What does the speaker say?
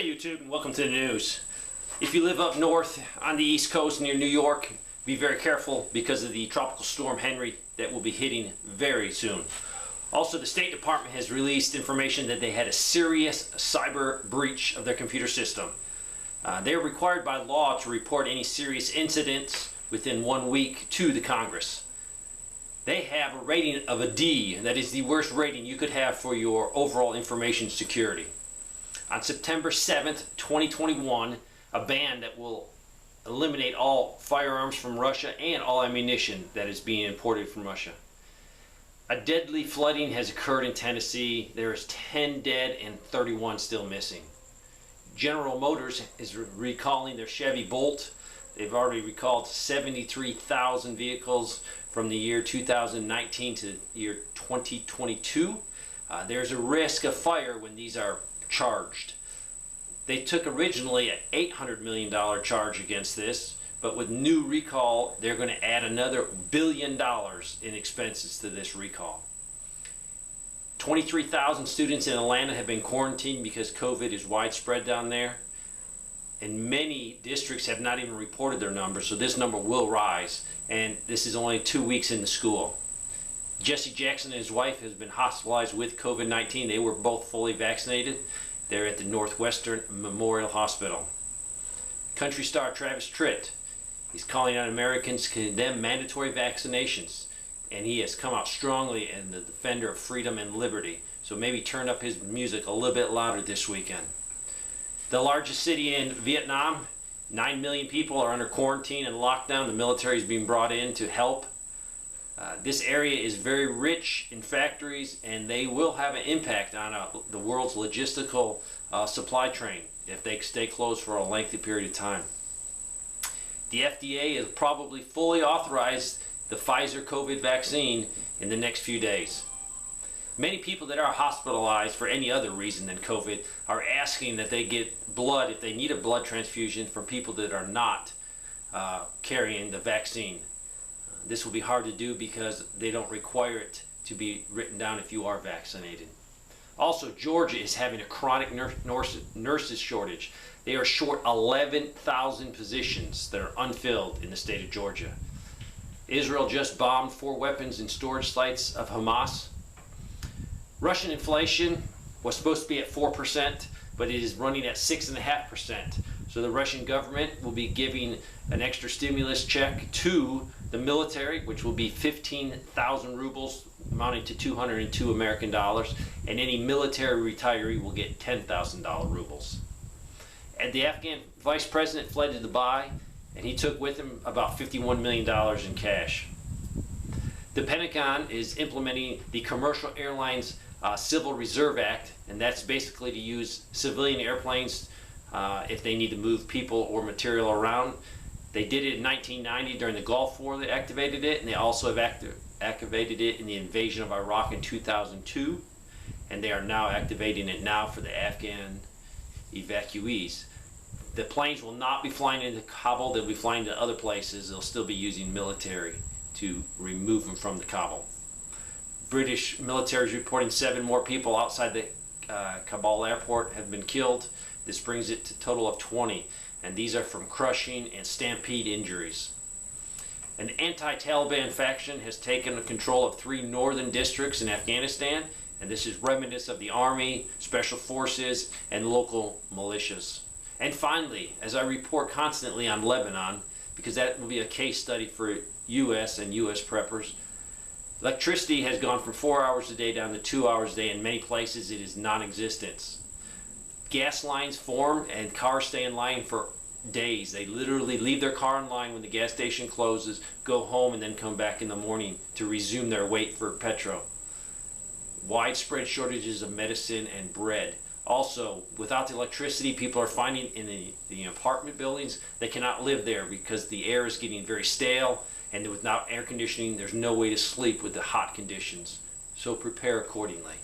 Hey YouTube, and welcome to the news. If you live up north on the East Coast near New York, be very careful because of the tropical storm Henry that will be hitting very soon. Also, the State Department has released information that they had a serious cyber breach of their computer system. They are required by law to report any serious incidents within 1 week to the Congress. They have a rating of a D, and that is the worst rating you could have for your overall information security. On September 7th, 2021, a ban that will eliminate all firearms from Russia and all ammunition that is being imported from Russia. A deadly flooding has occurred in Tennessee. There is 10 dead and 31 still missing. General Motors is recalling their Chevy Bolt. They've already recalled 73,000 vehicles from the year 2019 to the year 2022. There's a risk of fire when these are charged. They took originally an $800 million charge against this, but with new recall, they're going to add another $1 billion in expenses to this recall. 23,000 students in Atlanta have been quarantined because COVID is widespread down there, and many districts have not even reported their numbers, so this number will rise, and this is only 2 weeks into school. Jesse Jackson and his wife has been hospitalized with COVID-19. They were both fully vaccinated. They're at the Northwestern Memorial Hospital. Country star Travis Tritt, he's calling on Americans to condemn mandatory vaccinations, and he has come out strongly in the defender of freedom and liberty. So maybe turn up his music a little bit louder this weekend. The largest city in Vietnam, 9 million people are under quarantine and lockdown. The military is being brought in to help. This area is very rich in factories, and they will have an impact on the world's logistical supply chain if they stay closed for a lengthy period of time. The FDA has probably fully authorized the Pfizer COVID vaccine in the next few days. Many people that are hospitalized for any other reason than COVID are asking that they get blood if they need a blood transfusion from people that are not carrying the vaccine. This will be hard to do because they don't require it to be written down if you are vaccinated. Also, Georgia is having a chronic nurses shortage. They are short 11,000 positions that are unfilled in the state of Georgia. Israel just bombed 4 weapons and storage sites of Hamas. Russian inflation was supposed to be at 4%, but it is running at 6.5%. So the Russian government will be giving an extra stimulus check to the military, which will be 15,000 rubles, amounting to 202 American dollars, and any military retiree will get $10,000 rubles. And the Afghan vice president fled to Dubai, and he took with him about $51 million in cash. The Pentagon is implementing the Commercial Airlines Civil Reserve Act, and that's basically to use civilian airplanes if they need to move people or material around. They did it in 1990 during the Gulf War. They activated it, and they also have activated it in the invasion of Iraq in 2002, and they are now activating it now for the Afghan evacuees. The planes will not be flying into Kabul. They'll be flying to other places. They'll still be using military to remove them from the Kabul. British military is reporting 7 more people outside the Kabul airport have been killed. This brings it to a total of 20, and these are from crushing and stampede injuries. An anti-Taliban faction has taken control of 3 northern districts in Afghanistan, and this is reminiscent of the Army, Special Forces, and local militias. And finally, as I report constantly on Lebanon, because that will be a case study for U.S. and U.S. preppers, electricity has gone from 4 hours a day down to 2 hours a day. In many places it is non-existent. Gas lines form and cars stay in line for days. They literally leave their car in line when the gas station closes, go home, and then come back in the morning to resume their wait for petrol. Widespread shortages of medicine and bread. Also, without the electricity, people are finding in the apartment buildings they cannot live there because the air is getting very stale, and without air conditioning there's no way to sleep with the hot conditions. So prepare accordingly.